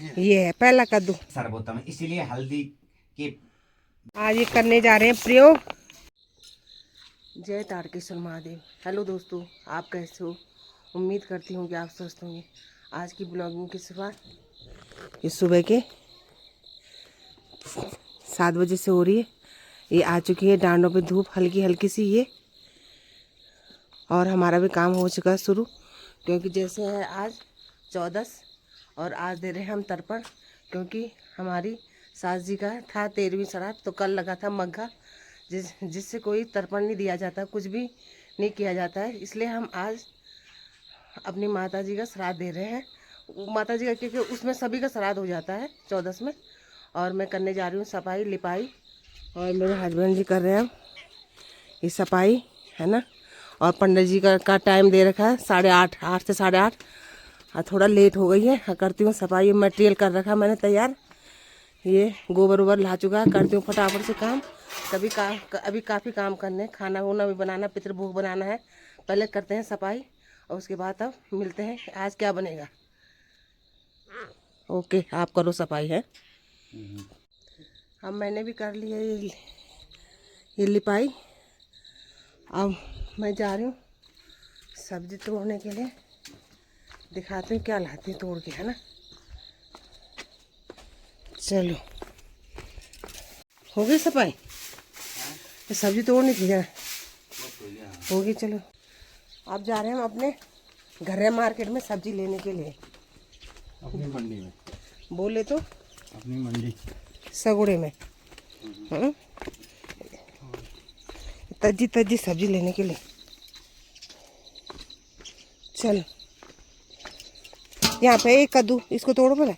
ये है पहला कद्दू सर्वोत्तम, इसीलिए हल्दी के आज ये करने जा रहे हैं प्रयोग। जय तारकेश्वर महादेव। हेलो दोस्तों, आप कैसे हो? उम्मीद करती हूँ कि आप स्वस्थ होंगे। आज की ब्लॉगिंग की शुरुआत इस सुबह के 7 बजे से हो रही है। ये आ चुकी है डांडों पे धूप हल्की हल्की सी ये, और हमारा भी काम हो चुका है शुरू, क्योंकि जैसे है आज 14 और आज दे रहे हैं हम तर्पण, क्योंकि हमारी सास जी का था 13वीं श्राद्ध। तो कल लगा था मग्घा, जिससे कोई तर्पण नहीं दिया जाता, कुछ भी नहीं किया जाता है। इसलिए हम आज अपनी माता जी का श्राद्ध दे रहे हैं। माता जी का क्योंकि उसमें सभी का श्राद्ध हो जाता है 14 में। और मैं करने जा रही हूँ सफाई लिपाई, और मेरे हस्बैंड जी कर रहे हैं ये सफाई, है ना। और पंडित जी का टाइम दे रखा है 8:30, 8 से 8:30। थोड़ा लेट हो गई है। करती हूँ सफाई, मटेरियल कर रखा मैंने तैयार। ये गोबर वोबर ला चुका है। करती हूँ फटाफट से काम। अभी काफ़ी काम करने, खाना वाना भी बनाना, पितृभोग बनाना है। पहले करते हैं सफाई और उसके बाद अब मिलते हैं आज क्या बनेगा। ओके, आप करो सफाई है। अब मैंने भी कर ली है ये लिपाई। अब मैं जा रही हूँ सब्जी तोड़ने के लिए। दिखाती हूँ क्या लाती हूँ तोड़ के, है ना। चलो, हो गई सफाई? सब्जी तोड़नी थी यार, होगी। चलो, अब जा रहे हैं हम अपने घर मार्केट में सब्जी लेने के लिए। अपनी मंडी में बोले तो अपनी मंडी सगुड़े में। तजी तजी सब्जी लेने के लिए। चलो, यहाँ पे एक कद्दू, इसको तोड़ो पहले।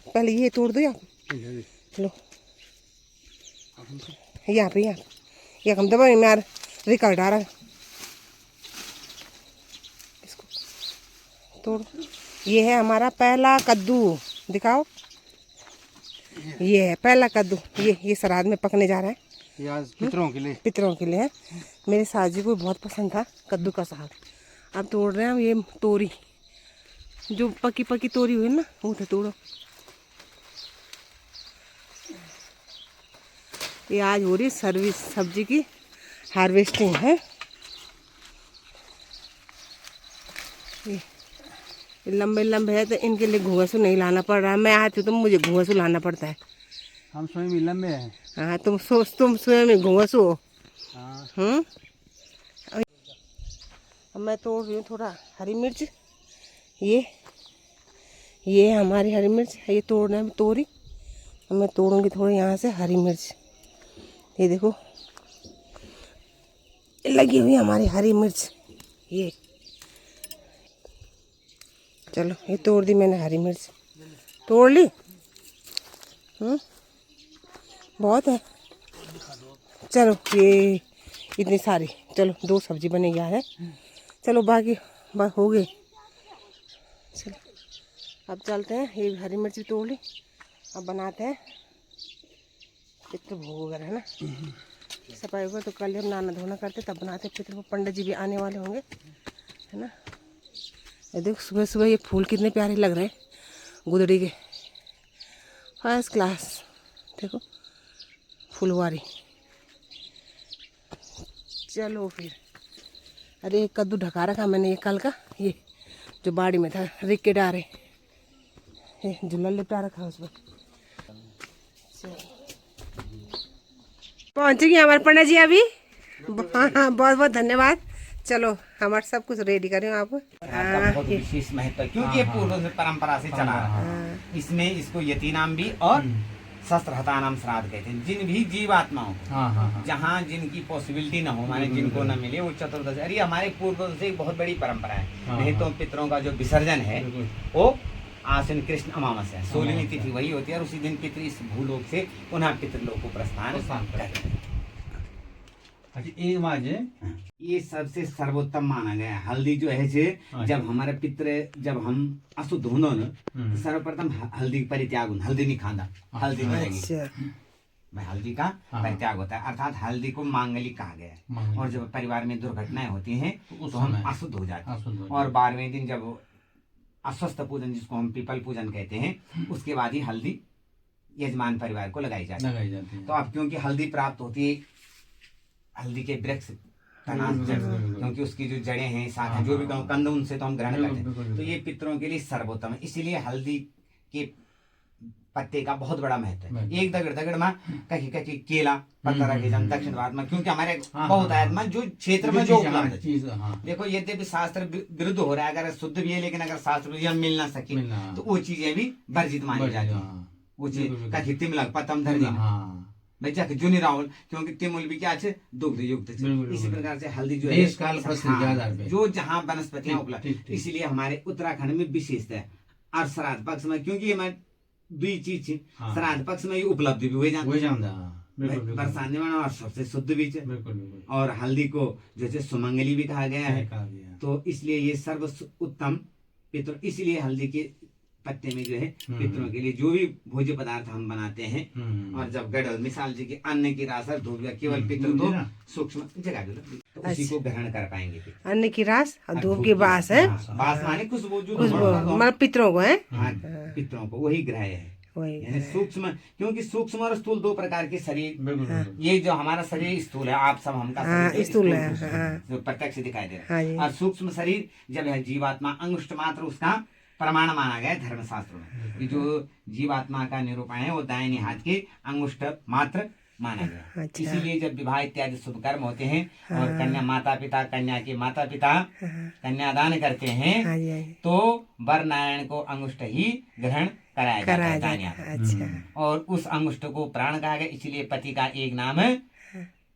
पहले ये तोड़ दो यहाँ पे। लो, यहाँ पे यहाँ हम दबा में यार रिकॉर्ड आ रहा है। इसको तोड़। ये है हमारा पहला कद्दू, दिखाओ। ये है पहला कद्दू। ये श्राद्ध में पकने जा रहा है। ये आज पितरों के लिए, पितरों के लिए है। मेरे सास जी को बहुत पसंद था कद्दू का साग। अब तोड़ रहे हैं हम ये तोरी, जो पकी पकी तोरी हुई ना, वो तो तोड़ो। ये आज हो रही सब्जी की हार्वेस्टिंग है। ये लंबे लंबे है तो इनके लिए घुआसू नहीं लाना पड़ रहा है। मैं आती हूँ तो मुझे घुआसू लाना पड़ता है। हम स्वयं ही लंबे हैं। हाँ, तुम स्वयं घुआसू हो। हाँ। अब मैं तोड़ रही हूँ थोड़ा हरी मिर्च। ये हमारी हरी मिर्च है। ये तोड़ना है तोरी। अब मैं तोड़ूंगी थोड़ी यहाँ से हरी मिर्च। ये देखो लगी हुई हमारी हरी मिर्च। ये चलो, ये तोड़ दी मैंने हरी मिर्च, तोड़ ली। बहुत है। चलो, ये इतनी सारी, चलो 2 सब्जी बनेगी यार है। चलो बाकी हो गई। चलो, अब चलते हैं। ये हरी मिर्च भी तोड़ ली। अब बनाते हैं पितृभोग वगैरह, है ना। सफाई वगैरह तो कल हम नहाना धोना करते, तब बनाते पितृभोग। पंडित जी भी आने वाले होंगे, है ना। ये देखो सुबह सुबह ये फूल कितने प्यारे लग रहे हैं, गुदड़ी के, फर्स्ट क्लास। देखो फुलवारी। चलो फिर। अरे एक कद्दू ढका रखा मैंने, ये कल का, ये जो बाड़ी में था रिक के डारे, ये झूला लिपटा रखा उस पर। पहुँचेगी हमारे पंडित जी अभी। हाँ, बहुत बहुत धन्यवाद। चलो, हमारा सब कुछ रेडी करें आप। बहुत विशेष महत्व है, क्योंकि ये पूर्व से परंपरा से चला रहा है। इसमें इसको यति नाम भी और शस्त्रहता नाम श्राद्ध कहते हैं। जिन भी जीवात्माओं जहाँ जिनकी पॉसिबिलिटी न हो, माने जिनको न मिले, वो चतुर्दशी। अरे हमारे पूर्व से बहुत बड़ी परंपरा है। नहीं तो पितरों का जो विसर्जन है वो आश्विन कृष्ण अमावस्या 16वीं तिथि वही होती है, और उसी दिन पितृ इस भूलोक से पुनः पितृलोक को प्रस्थान करते हैं। ये सबसे सर्वोत्तम माना गया है। हल्दी जो है जे, जब हमारे पितृ, जब हम अशुद्ध होनो न, तो सर्वप्रथम हल्दी परित्याग, हल्दी नहीं खाना, हल्दी नहीं। मैं हल्दी का परित्याग होता है, अर्थात हल्दी को मांगलिक कहा गया है। और जब परिवार में दुर्घटनाएं होती हैं तो हम अशुद्ध हो जाते हैं। और 12वें दिन जब अस्वस्थ पूजन जिसको हम पीपल पूजन कहते हैं, उसके बाद ही हल्दी यजमान परिवार को लगाई जाती है। तो अब क्योंकि हल्दी प्राप्त होती है हल्दी के वृक्ष क्योंकि उसकी जो जड़ें हैं शाखाएं जो भी कंद उनसे तो हम ग्रहण करते हैं, तो ये पितरों के लिए सर्वोत्तम है। इसीलिए हल्दी के पत्ते का बहुत बड़ा महत्व है। एक दगड़ दगड़ में कहीं कहीं केला पत्ता रखे जाए दक्षिण भारत में, क्योंकि हमारे बहुत आयत में जो क्षेत्र में जो उपलब्ध है। देखो यद्यपि शास्त्र विरुद्ध हो रहा है, अगर शुद्ध भी है लेकिन अगर शास्त्र भी मिल ना सके तो वो चीजें भी वर्जित मानी जाती है। वो चीज कहीं तिमलक पतम धर भाई जाके जुनी राहुल, क्योंकि तिमुल भी क्या है दुग्ध युक्त है। इसी प्रकार से हल्दी जो है जो जहाँ वनस्पतियां उपलब्ध, इसीलिए हमारे उत्तराखंड में विशेषता है। और श्राद्ध पक्ष में क्योंकि हमारे दुई चीज श्राद्ध पक्ष में उपलब्धि भी हो जाता बरसाने वाला और सबसे शुद्ध भी है। और हल्दी को जैसे सुमंगली भी कहा गया है, तो इसलिए ये सर्व उत्तम पितर। इसलिए हल्दी के पत्ते में जो है पितरों के लिए जो भी भोज्य पदार्थ हम बनाते हैं, और जब गड़ल मिसाल जी के अन्न की रास धूप या केवल पितर तो सूक्ष्म जगह तो उसी को ग्रहण कर पाएंगे। अन्न की रास और धूप की बास है, बास माने खुशबू जो मतलब पितरों को है, पितरों को वही ग्रह है, यानी सूक्ष्म। क्योंकि सूक्ष्म और स्थूल दो प्रकार के शरीर, ये जो हमारा शरीर स्थूल है, आप सब हमका स्थूल है जो प्रत्यक्ष दिखाई दे रहा है, और सूक्ष्म शरीर जब है जीवात्मा अंगुष्ठ मात्र उसका प्रमाण माना गया है धर्मशास्त्र में। जो जीवात्मा का निरूपण है वो दाहिने हाथ के अंगुष्ठ मात्र माना गया। इसीलिए जब विवाह इत्यादि शुभ कर्म होते हैं और कन्या माता पिता कन्या के माता पिता कन्यादान करते हैं, तो वर नारायण को अंगुष्ठ ही ग्रहण कराया जाता है। और उस अंगुष्ठ को प्राण कहा गया, इसीलिए पति का एक नाम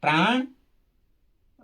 प्राण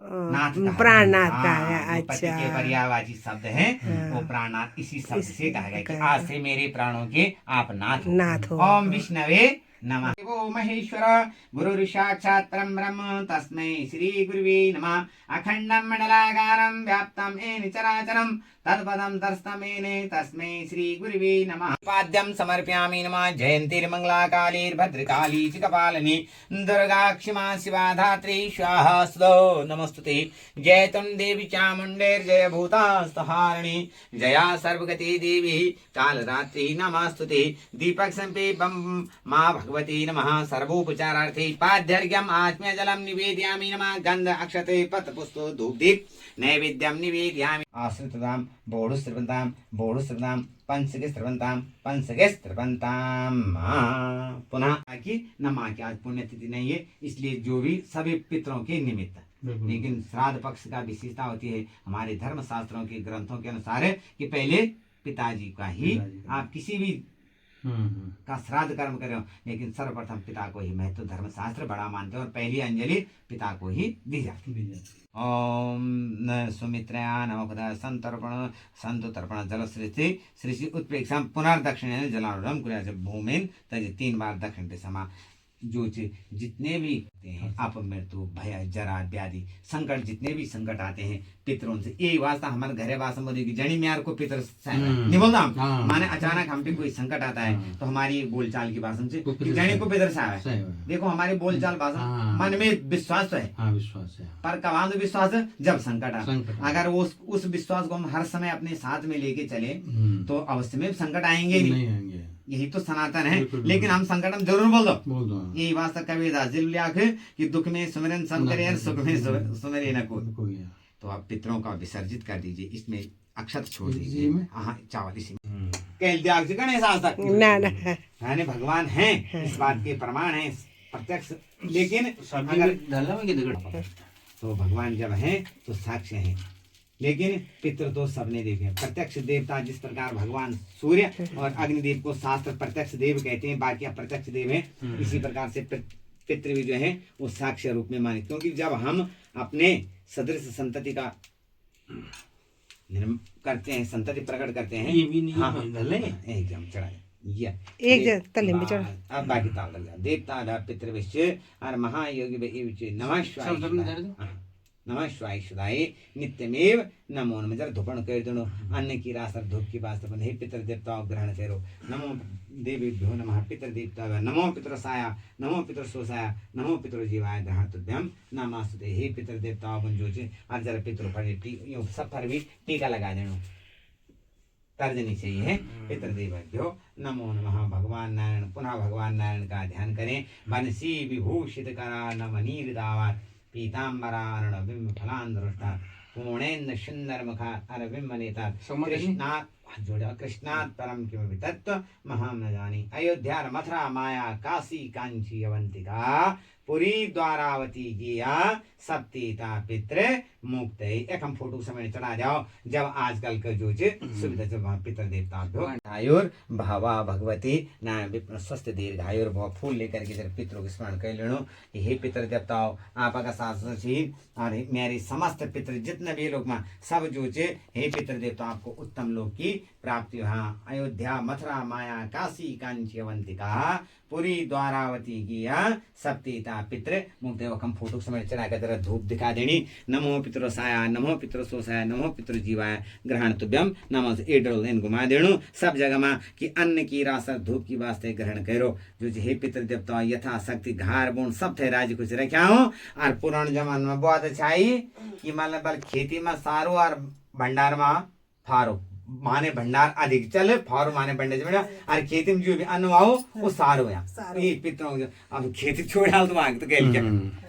प्राणनाथ का है। पति के पर्यायवाची शब्द है वो प्राणनाथ, इसी शब्द से कहा गया कि आज से मेरे प्राणों के आप नाथ हो। ओम विष्णवे नमः। वो महेश्वर गुरु साक्षात् परम ब्रह्म तस्मै श्री गुरुवे नमः। अखंडम मंडलाकारं व्याप्तं येन चराचरं तत्पदं दर्शमेने तस्मै श्री गुरुवे नमः। पाद्यं समर्पयामि नमः। जयन्तीर्मंगलाकालीर्भद्रकाली च कपालिनी दुर्गा क्षमा शिवा धात्री स्वाहा सुदो नमस्तुते। जय तुम देवी चामुण्डेर्जय भूतास्तहारिणी जया सर्वगति देवी कालरात्रि नमस्तुते। दीपक संपे बम माँ भगवती नमः। सर्वोपचारार्थे पाद्यर्घ्यम् आत्म्य जलम निवेदयामि नमः। गंध अक्षते पत्र पुष्प धूप दीप नैवेद्यम निवेदयामि। आश्रितदाम बोढ़ु श्रवंताम पंचगे श्रवंताम पुनः की नमा की आज पुण्यतिथि नहीं है, इसलिए जो भी सभी पितरों के निमित्त, लेकिन श्राद्ध पक्ष का विशेषता होती है हमारे धर्म शास्त्रों के ग्रंथों के अनुसार है कि पहले पिताजी का ही आप किसी भी का श्राद्ध कर्म करें, लेकिन सर्वप्रथम पिता को ही महत्व धर्म शास्त्र बड़ा मानते हैं और पहली अंजलि पिता को ही दी जाती है। ओम न सुमित्रया नमः संतो तर्पण जल श्री उत्प्रेक्षा पुनर्दक्षिण जलारूढ़ कुर्यात् भूमिन तज 3 बार दक्षिण दिशा। जो जितने भी हैं आप मृत्यु भय जरा व्याधि संकट, जितने भी संकट आते हैं पितरों से, यही वास्ता हमारे घरे वास्तव बोले कि जनी म्यार को पितर नहीं बोलता माने अचानक हम पे कोई संकट आता है तो हमारी बोलचाल की भाषा से जनी को पितर से आवे। देखो हमारी बोलचाल भाषा मन में विश्वास तो है, पर कवांद विश्वास जब संकट आए, अगर वो उस विश्वास को हम हर समय अपने साथ में लेके चले तो अवश्य में संकट आएंगे नहीं। यही तो सनातन है, लेकिन हम संकट में जरूर बोल दो। यही वास्ता कबीरदास जी लिखे कि दुख में सुमिरन सब करे सुख में सुमिरे न कोई। तो आप पितरों का विसर्जित कर दीजिए, इसमें अक्षत छोड़ दीजिए। हाँ चावल इसी में कह दिया गणेश आज तक ना भगवान है, इस बात के प्रमाण है प्रत्यक्ष। लेकिन अगर तो भगवान जब है तो साक्ष्य है, लेकिन पितृ तो सबने देखे। प्रत्यक्ष देवता जिस प्रकार भगवान सूर्य और अग्निदेव को शास्त्र प्रत्यक्ष देव कहते हैं, बाकी अप्रत्यक्ष देव हैं, इसी प्रकार से पितृ भी जो है वो साक्ष्य रूप में माने। क्योंकि जब हम अपने सदृश संतति का करते हैं, संतति प्रकट करते हैं, ये भी नहीं एकदम चढ़ा एक तले में चढ़ा। अब बाकी ताल लग जाए। देवता पितृविश्व और महायोगी नमः शिवाय नमः शिवाय शुदाय नित्यमेव नमो नमः। जरा धूपण कर दो अन्न की रास और धूप की वास्ते बने पितर देवताओं ग्रहण करो। नमो देवेभ्यो नमः पितर देवता नमो पितरसाया नमो पितरसोसाया नमो पितर जीवाय ग्रहण तुभ्यम नमस्ते। हे पितर देवताओं बन जो और जरा पितर पर सब पर भी टीका लगा देना। तर्जनी चाहिए है। पितृदेवभ्यो नमो नमः। भगवान नारायण, पुनः भगवान नारायण का ध्यान करें। बंसी विभूषित करा नमनीर दावा पीताम्बरारण बिंब फलांदृष्टा पूर्णेन्द्र सुंदर मुखा अरविंद नेता कृष्णा जोड़ा कृष्णात् परम किमपि तत्व महाम न जानी। अयोध्या मथुरा माया काशी कांची अवंतिका पुरी द्वारावती गिया सप्तीता पितृ मुक्त। एक हम फोटो समय चढ़ा जाओ जब आजकल का जो सुविधा जब पितृ देवता आयुर भावा भगवती ना विप्र स्वस्थ दीर्घायुर भाव फूल लेकर के जब पितरों को स्मरण कर लेनो। हे पितृ देवताओं आपका शासन और मेरी समस्त पितृ जितने भी लोग में सब जो हे पितृ देवता आपको उत्तम लोक की प्राप्ति। हाँ अयोध्या मथुरा माया काशी कांची अवंतिका पुरी द्वारावती किया सप्तीता पितृ मुक्त। हम फोटो समय चढ़ा कर जरा धूप दिखा देनी। नमो पितृसाया नमो पितृसोसाया नमो पितृजीवाय ग्रहण तुभ्यम नमो एडल इन घुमा देणु सब जगह में कि अन्न की रासर धूप की वास्ते ग्रहण करो। जो हे पितृ देवता यथा शक्ति घार बोन सब थे राज्य कुछ रखा हो। और पुराने जमाने में बहुत अच्छा आई कि मतलब खेती में सारो और भंडार में फारो माने भंडार अधिक चले फारो माने भंडार और खेती में जो भी अन्न आओ वो सारो या ये पितरों अब खेती छोड़ डाल तो आगे तो कह क्या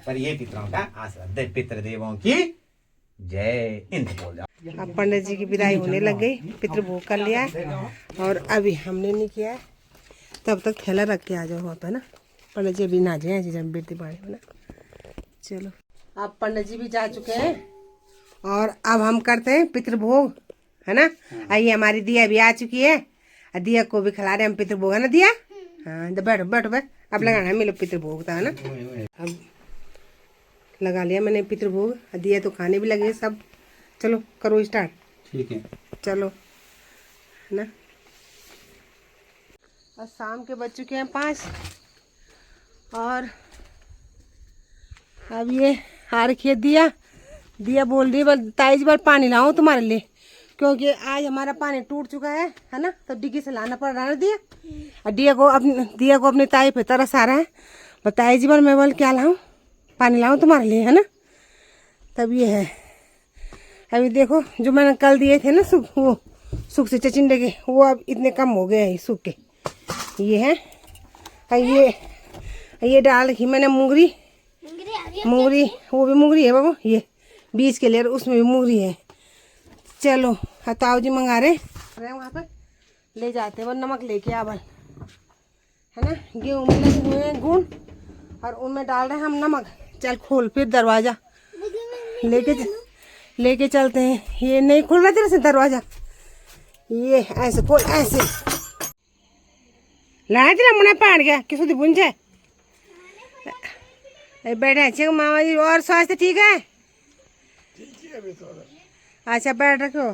पर ये पितरों का आशीर्वाद पितृ देवों की जय। इंद्र बोल जाओ। अब पंडित जी की विदाई होने लग गई। पितृ भोग कर लिया और अभी हमने नहीं किया है। तब तक थैला रख के आ जाओ वहाँ पे ना। पंडित जी अभी ना जाए जब बेटी बाड़ी में ना। चलो अब पंडित जी भी जा चुके हैं और अब हम करते हैं पितृ भोग है ना। आइए हमारी दिया भी आ चुकी है और दिया को भी खिला रहे हम पितृ भोग है ना दिया। हाँ तो बैठो बैठो बैठ अब लगाना है मिलो पितृ भोग था है ना। अब लगा लिया मैंने पितृ भोग, दिया तो खाने भी लगे सब। चलो करो स्टार्ट। ठीक है चलो है ना। और शाम के बज चुके हैं 5 और अब ये हार खेत दिया बोल रही है ताई बार पानी लाऊं तुम्हारे लिए क्योंकि आज हमारा पानी टूट चुका है ना। तो डिग्गी से लाना पड़ रहा है दिया और दिया को अपनी ताई पे तरस आ रहा है। बताइए जी बार मैं बोल क्या लाऊं पानी लाऊं तुम्हारे लिए है ना। तब ये है अभी देखो जो मैंने कल दिए थे ना सूख से चचिंडे के वो अब इतने कम हो गए हैं सूख के। ये है ये डाल रखी मैंने मुंगरी वो भी मुंगरी है बाबू। ये बीज के लिए उसमें भी मुंगरी है। चलो ताऊ जी मंगा रहे वहाँ पर ले जाते हैं वो नमक लेके आवन है ना। गेहूँ में लगे हुए हैं गुण और उनमें डाल रहे हैं हम नमक। चल खोल फिर दरवाजा लेके चलते हैं। ये नहीं खुल रहा तेरे से दरवाजा ये ऐसे खोल ऐसे लाया तेरा मुना पाड़ गया किस बुंझे बैठे अच्छे मामा जी। और स्वास्थ्य ठीक है? अच्छा बैठ रखो।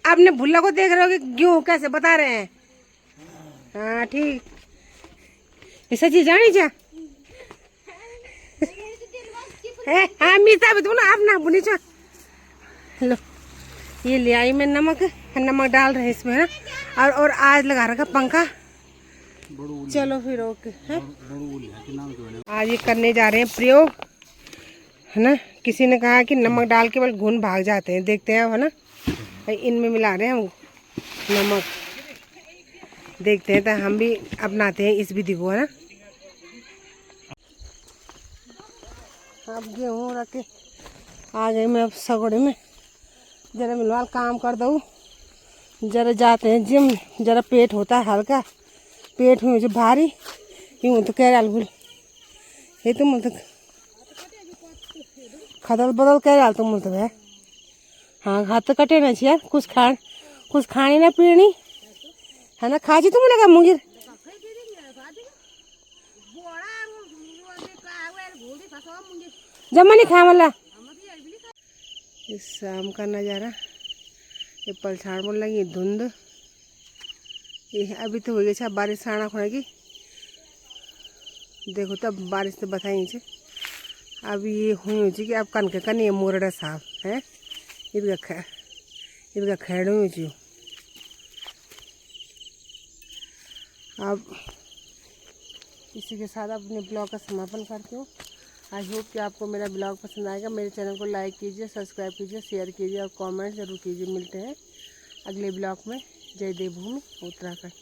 आपने भुल्ला को देख रहे हो कि गेहूँ कैसे बता रहे हैं। हाँ ठीक ऐसा चीज जानी जा हाँ मीठा भी तू ना आप ना बुनी चा। लो ये ले आई मैं नमक डाल रहे हैं इसमें ना। और आज लगा रखा पंखा। चलो फिर ओके है। आज ये करने जा रहे हैं प्रयोग है ना। किसी ने कहा कि नमक डाल के बल घुन भाग जाते हैं देखते हैं है ना। इनमें मिला रहे हैं हम नमक देखते हैं तो हम भी अपनाते हैं इस विधि को है ना। अब गेहूँ रख के आ गए मैं अब सगोड़े में जरा मिलवाल काम कर दो। जरा जाते हैं जिम जरा पेट होता है हल्का पेट हुई जो भारी यूँ तो कह रहा भूल ये तो मुझे खदल बदल कह रहा तो मुझे है। हाँ हाथ तो कटे ना यार कुछ खानी ना पीनी है ना। खा जी तुम लगा मुंगिर जमा नहीं खा वाला। इस शाम का नज़ारा ये पलछाड़ बोल लगी धुंध ये अभी तो हो गई बारिश आना खोएगी। देखो तब बारिश तो बताई छे अब ये हुई कि अब कनके कन ये मोरड़ा साहब है इधर खेड़ हुई। अब इसी के साथ अपने ब्लॉग का समापन करती हूँ। आई होप कि आपको मेरा ब्लॉग पसंद आएगा। मेरे चैनल को लाइक कीजिए सब्सक्राइब कीजिए शेयर कीजिए और कमेंट जरूर कीजिए। मिलते हैं अगले ब्लॉग में। जय देवभूमि उत्तराखंड।